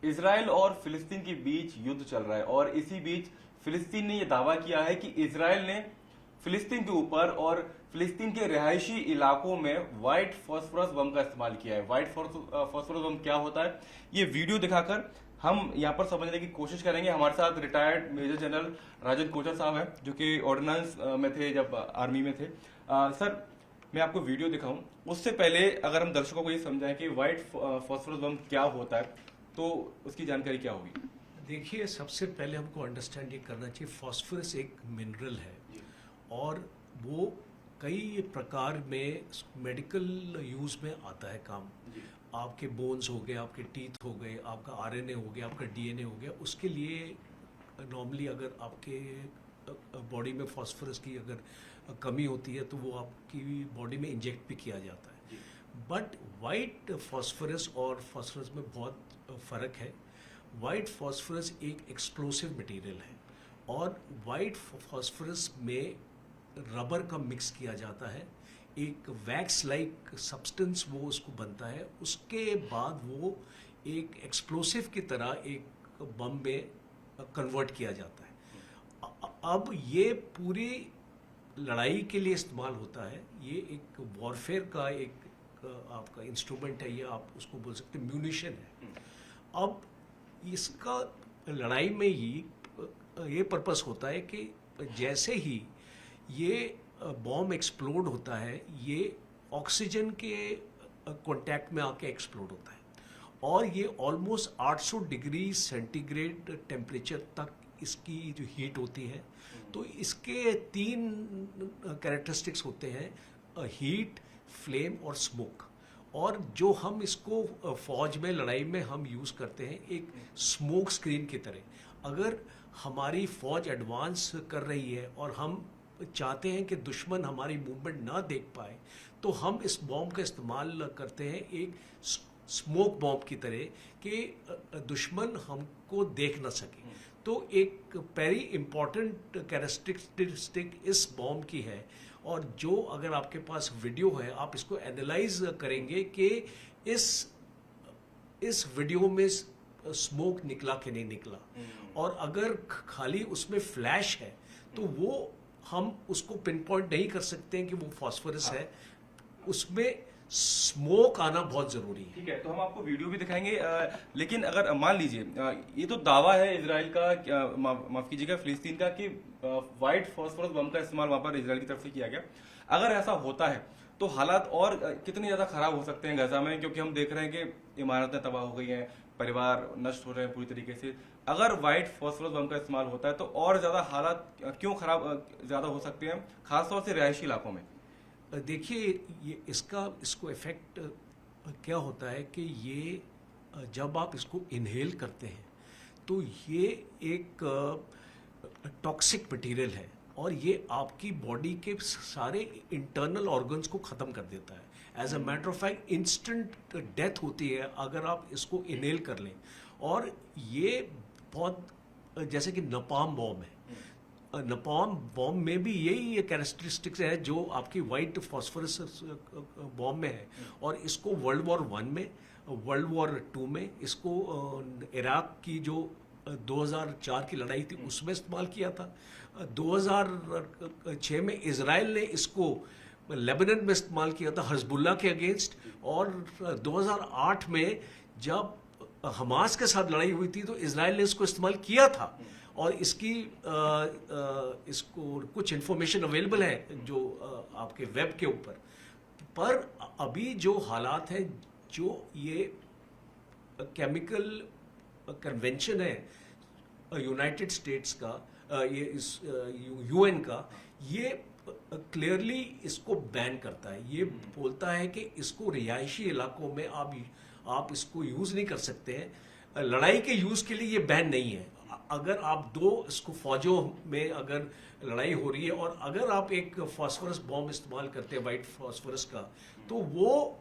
Israel और फिलिस्तीन के बीच युद्ध चल रहा है और इसी बीच फिलिस्तीन ने यह दावा किया है कि इजराइल ने फिलिस्तीन के ऊपर और फिलिस्तीन के रिहायशी इलाकों में व्हाइट फास्फोरस बम का इस्तेमाल किया है। व्हाइट फास्फोरस बम क्या होता है, ये वीडियो दिखाकर हम यहाँ पर समझने की कोशिश करेंगे। हमारे साथ रिटायर्ड मेजर जनरल राजन कोचर साहब हैं, जो कि ऑर्डिनेंस में थे जब आर्मी में थे। सर, मैं आपको वीडियो दिखाऊं उससे पहले अगर हम दर्शकों को ये समझाएं कि व्हाइट फास्फोरस बम क्या होता है तो उसकी जानकारी क्या होगी। देखिए, सबसे पहले हमको अंडरस्टैंड ये करना चाहिए, फास्फोरस एक मिनरल है और वो कई प्रकार में मेडिकल यूज में आता है काम। आपके बोन्स हो गए, आपके टीथ हो गए, आपका आरएनए हो गया, आपका डीएनए हो गया, उसके लिए नॉर्मली अगर आपके बॉडी में फास्फोरस की अगर कमी होती है तो वो आपकी बॉडी में इंजेक्ट भी किया जाता है। बट वाइट फास्फोरस और फास्फोरस में बहुत फ़र्क है। वाइट फास्फोरस एक एक्सप्लोसिव मटेरियल है और वाइट फास्फोरस में रबर का मिक्स किया जाता है, एक वैक्स लाइक सब्सटेंस वो उसको बनता है, उसके बाद वो एक एक्सप्लोसिव की तरह एक बम में कन्वर्ट किया जाता है। अब ये पूरी लड़ाई के लिए इस्तेमाल होता है। ये एक वॉरफेयर का एक आपका इंस्ट्रूमेंट है, ये आप उसको बोल सकते हैं म्यूनिशन है। अब इसका लड़ाई में ये पर्पस होता है कि जैसे ही ये बॉम्ब एक्सप्लोड होता है, ये ऑक्सीजन के कांटेक्ट में आके एक्सप्लोड होता है और ये ऑलमोस्ट 800 डिग्री सेंटीग्रेड टेम्परेचर तक इसकी जो हीट होती है। तो इसके 3 कैरेक्टरिस्टिक्स होते हैं, हीट, फ्लेम और स्मोक। और जो हम इसको फौज में लड़ाई में हम यूज़ करते हैं एक स्मोक स्क्रीन की तरह। अगर हमारी फौज एडवांस कर रही है और हम चाहते हैं कि दुश्मन हमारी मूवमेंट ना देख पाए तो हम इस बॉम्ब का इस्तेमाल करते हैं एक स्मोक बॉम्ब की तरह कि दुश्मन हमको देख ना सके। तो एक वेरी इम्पॉर्टेंट कैरेक्टरिस्टिक इस बॉम्ब की है और जो अगर आपके पास वीडियो है आप इसको एनालाइज करेंगे कि इस वीडियो में स्मोक निकला कि नहीं निकला। और अगर खाली उसमें फ्लैश है तो वो हम उसको पिन पॉइंट नहीं कर सकते हैं कि वो फास्फोरस है, उसमें स्मोक आना बहुत जरूरी है। ठीक है, तो हम आपको वीडियो भी दिखाएंगे। लेकिन अगर मान लीजिए ये तो दावा है इजराइल का, माफ कीजिएगा फिलिस्तीन का, कि व्हाइट फास्फोरस बम का इस्तेमाल वहां पर इजराइल की तरफ से किया गया। अगर ऐसा होता है तो हालात और कितने ज्यादा खराब हो सकते हैं गजा में, क्योंकि हम देख रहे हैं कि इमारतें तबाह हो गई हैं, परिवार नष्ट हो रहे हैं पूरी तरीके से। अगर व्हाइट फास्फोरस बम का इस्तेमाल होता है तो और ज्यादा हालात क्यों खराब ज्यादा हो सकते हैं, खासतौर से रिहायशी इलाकों में। देखिए, ये इसको इफेक्ट क्या होता है कि ये जब आप इसको इनहेल करते हैं तो ये एक टॉक्सिक मटेरियल है और ये आपकी बॉडी के सारे इंटरनल ऑर्गन्स को ख़त्म कर देता है। As a matter of fact instant death होती है अगर आप इसको इनहेल कर लें। और ये बहुत जैसे कि नपाम बॉम्ब है, नपाम बॉम्ब में भी यही कैरेक्टरिस्टिक्स है जो आपकी वाइट फास्फोरस बॉम्ब में है। और इसको वर्ल्ड वॉर 1 में, वर्ल्ड वॉर 2 में, इसको इराक की जो 2004 की लड़ाई थी उसमें इस्तेमाल किया था। 2006 में इजराइल ने इसको लेबनान में इस्तेमाल किया था हिजबुल्लाह के अगेंस्ट। और 2008 में जब हमास के साथ लड़ाई हुई थी तो इजराइल ने इसको इस्तेमाल किया था। और इसको कुछ इन्फॉर्मेशन अवेलेबल है जो आपके वेब के ऊपर। पर अभी जो हालात हैं, जो ये केमिकल कन्वेंशन है यूनाइटेड स्टेट्स का, ये इस यूएन का, ये क्लियरली इसको बैन करता है। ये बोलता है कि इसको रिहायशी इलाकों में आप इसको यूज़ नहीं कर सकते हैं। लड़ाई के यूज़ के लिए ये बैन नहीं है। अगर आप इसको फौजों में अगर लड़ाई हो रही है और अगर आप एक फास्फोरस बॉम्ब इस्तेमाल करते हैं वाइट फास्फोरस का, तो वो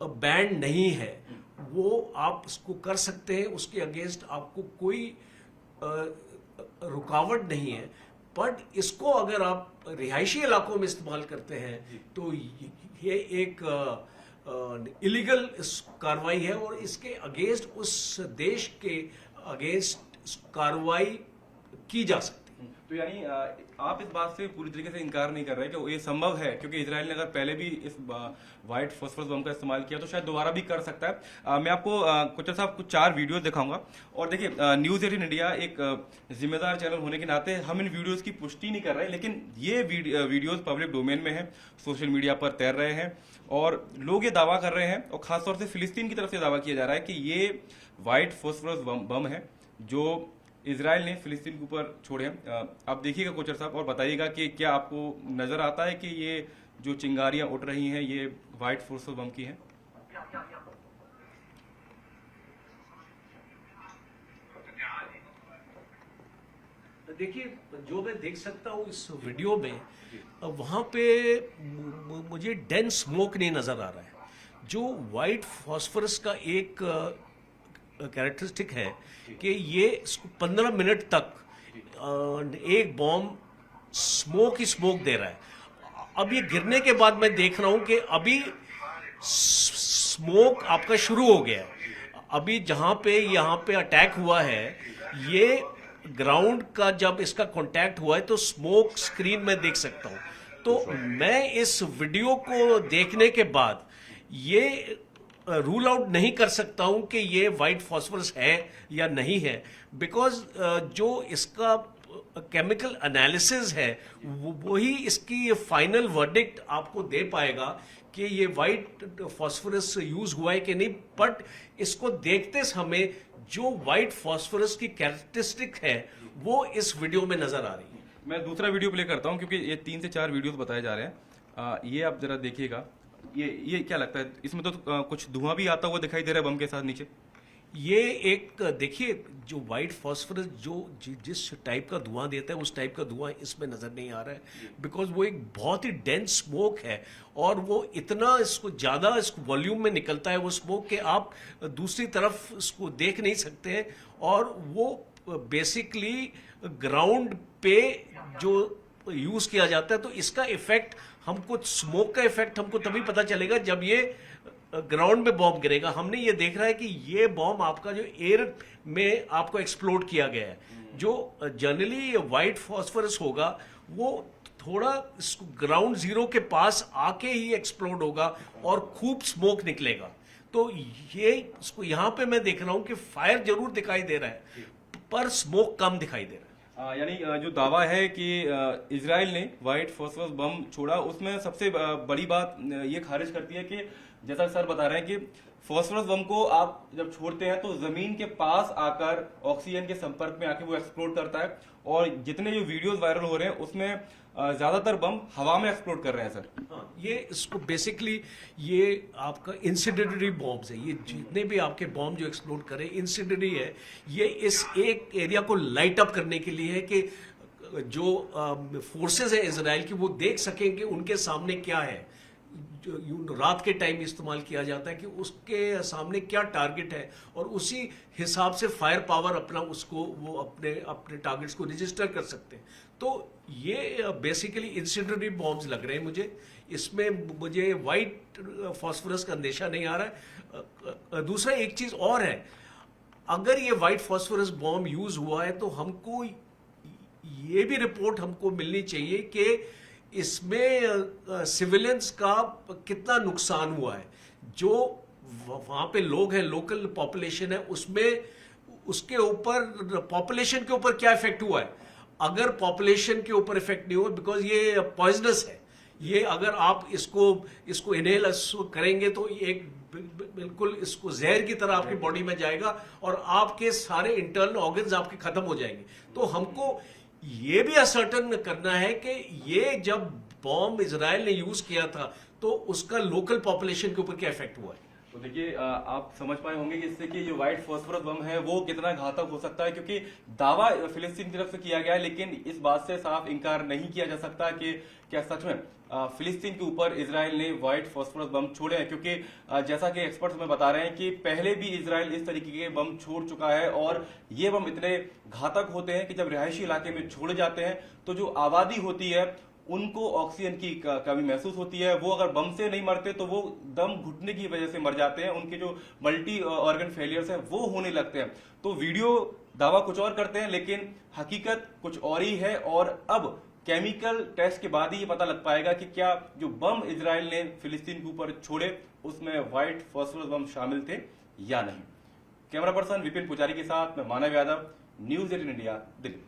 बैन नहीं है, वो आप उसको कर सकते हैं, उसके अगेंस्ट आपको कोई रुकावट नहीं है। बट इसको अगर आप रिहायशी इलाकों में इस्तेमाल करते हैं तो ये एक इलीगल कार्रवाई है और इसके अगेंस्ट उस देश के अगेंस्ट कार्रवाई की जा सकती है। तो यानी आप इस बात से पूरी तरीके से इनकार नहीं कर रहे कि ये संभव है, क्योंकि इजराइल ने अगर पहले भी इस व्हाइट फॉस्फोरस बम का इस्तेमाल किया तो शायद दोबारा भी कर सकता है। मैं आपको कोचर साहब कुछ 4 वीडियो दिखाऊंगा। और देखिए, न्यूज 18 इंडिया एक जिम्मेदार चैनल होने के नाते हम इन वीडियोस की पुष्टि नहीं कर रहे, लेकिन ये वीडियोस पब्लिक डोमेन में है, सोशल मीडिया पर तैर रहे हैं और लोग ये दावा कर रहे हैं, और खासतौर से फिलिस्तीन की तरफ से दावा किया जा रहा है कि ये व्हाइट फॉस्फोरस बम है जो इजराइल ने फिलिस्तीन के ऊपर छोड़े हैं। आप देखिएगा कोचर साहब और बताइएगा कि क्या आपको नजर आता है कि ये जो चिंगारियां उठ रही हैं ये व्हाइट फॉस्फोरस बम की हैं? देखिए, जो मैं देख सकता हूँ इस वीडियो में, वहाँ पे मुझे डेंस स्मोक नहीं नजर आ रहा है। जो व्हाइट फॉस्फोरस का एक कैरेक्टरिस्टिक है कि ये 15 मिनट तक एक बॉम्ब स्मोक ही स्मोक दे रहा है। अब ये गिरने के बाद मैं देख रहा हूं कि अभी स्मोक आपका शुरू हो गया है। अभी जहां पे यहाँ पे अटैक हुआ है, ये ग्राउंड का जब इसका कांटेक्ट हुआ है तो स्मोक स्क्रीन में देख सकता हूं। तो मैं इस वीडियो को देखने के बाद ये रूल आउट नहीं कर सकता हूं कि ये व्हाइट फॉस्फोरस है या नहीं है, बिकॉज जो इसका केमिकल एनालिसिस है वही इसकी फाइनल वर्डिक्ट आपको दे पाएगा कि ये व्हाइट फॉस्फोरस यूज हुआ है कि नहीं। बट इसको देखते समय जो व्हाइट फॉस्फोरस की कैरेक्टरिस्टिक है वो इस वीडियो में नजर आ रही है। मैं दूसरा वीडियो प्ले करता हूं क्योंकि ये 3 से 4 वीडियोस बताए जा रहे हैं। ये आप जरा देखिएगा। ये क्या लगता है, इसमें तो कुछ धुआं भी आता हुआ दिखाई दे रहा है बम के साथ नीचे। ये एक देखिए, जो व्हाइट फॉस्फोरस जिस टाइप का धुआं देता है उस टाइप का धुआं इसमें नजर नहीं आ रहा है, बिकॉज वो एक बहुत ही डेंस स्मोक है और वो इतना इसको ज्यादा इस वॉल्यूम में निकलता है वो स्मोक कि आप दूसरी तरफ इसको देख नहीं सकते हैं। और वो बेसिकली ग्राउंड पे जो यूज किया जाता है, तो इसका इफेक्ट हमको, स्मोक का इफेक्ट हमको तभी पता चलेगा जब ये ग्राउंड में बॉम्ब गिरेगा। हमने ये देख रहा है कि ये बॉम्ब आपका जो एयर में आपको एक्सप्लोड किया गया है, जो जनरली व्हाइट फॉस्फोरस होगा वो थोड़ा ग्राउंड जीरो के पास आके ही एक्सप्लोड होगा और खूब स्मोक निकलेगा। तो ये इसको यहाँ पे मैं देख रहा हूं कि फायर जरूर दिखाई दे रहा है पर स्मोक कम दिखाई दे रहा है। यानी जो दावा है कि इजराइल ने व्हाइट फॉस्फोरस बम छोड़ा, उसमें सबसे बड़ी बात ये खारिज करती है कि जैसा सर बता रहे हैं कि फॉस्फोरस बम को आप जब छोड़ते हैं तो जमीन के पास आकर ऑक्सीजन के संपर्क में आके वो एक्सप्लोड करता है। और जितने जो वीडियोस वायरल हो रहे हैं उसमें ज्यादातर बम हवा में एक्सप्लोड कर रहे हैं सर। हाँ, ये इसको बेसिकली ये आपका इंसिडेंटरी बॉम्ब्स है। ये जितने भी आपके बॉम्ब जो एक्सप्लोड करे इंसिडेंटरी है। ये इस एक एरिया को लाइट अप करने के लिए है कि जो फोर्सेस है इजराइल की वो देख सकें कि उनके सामने क्या है। जो रात के टाइम इस्तेमाल किया जाता है कि उसके सामने क्या टारगेट है और उसी हिसाब से फायर पावर अपना उसको वो अपने टारगेट्स को रजिस्टर कर सकते हैं। तो ये बेसिकली इंसिडेंटरी बॉम्ब्स लग रहे हैं मुझे। इसमें मुझे वाइट फॉस्फोरस का अंदेशा नहीं आ रहा है। दूसरा एक चीज और है, अगर ये वाइट फॉस्फोरस बॉम्ब यूज हुआ है तो हमको ये भी रिपोर्ट हमको मिलनी चाहिए कि इसमें सिविलियंस का कितना नुकसान हुआ है। जो वहां पे लोग हैं, लोकल पॉपुलेशन है, उसमें उसके ऊपर पॉपुलेशन के ऊपर क्या इफेक्ट हुआ है। अगर पॉपुलेशन के ऊपर इफेक्ट नहीं हुआ, बिकॉज ये पॉइजनस है, ये अगर आप इसको इनहेल करेंगे तो एक बिल्कुल इसको जहर की तरह आपकी बॉडी में जाएगा और आपके सारे इंटरनल ऑर्गन्स आपके खत्म हो जाएंगे। तो हमको ये भी असर्टन करना है कि ये जब बॉम्ब इजराइल ने यूज किया था तो उसका लोकल पॉपुलेशन के ऊपर क्या इफेक्ट हुआ है। तो देखिए, आप समझ पाए होंगे कि इससे कि जो व्हाइट फॉस्फोरस बम है वो कितना घातक हो सकता है, क्योंकि दावा फिलिस्तीन की तरफ से किया गया है, लेकिन इस बात से साफ इनकार नहीं किया जा सकता कि क्या सच में फिलिस्तीन के ऊपर इजराइल ने व्हाइट फॉस्फोरस बम छोड़े हैं। क्योंकि जैसा कि एक्सपर्ट्स हमें बता रहे हैं कि पहले भी इजराइल इस तरीके के बम छोड़ चुका है और ये बम इतने घातक होते हैं कि जब रिहायशी इलाके में छोड़े जाते हैं तो जो आबादी होती है उनको ऑक्सीजन की कमी महसूस होती है। वो अगर बम से नहीं मरते तो वो दम घुटने की वजह से मर जाते हैं, उनके जो मल्टी ऑर्गन फेलियर्स हैं वो होने लगते हैं। तो वीडियो दावा कुछ और करते हैं लेकिन हकीकत कुछ और ही है। और अब केमिकल टेस्ट के बाद ही ये पता लग पाएगा कि क्या जो बम इजराइल ने फिलिस्तीन के ऊपर छोड़े उसमें व्हाइट फॉस्फोरस बम शामिल थे या नहीं। कैमरा पर्सन विपिन पुजारी के साथ मैं मानव यादव, न्यूज 18 इंडिया, दिल्ली।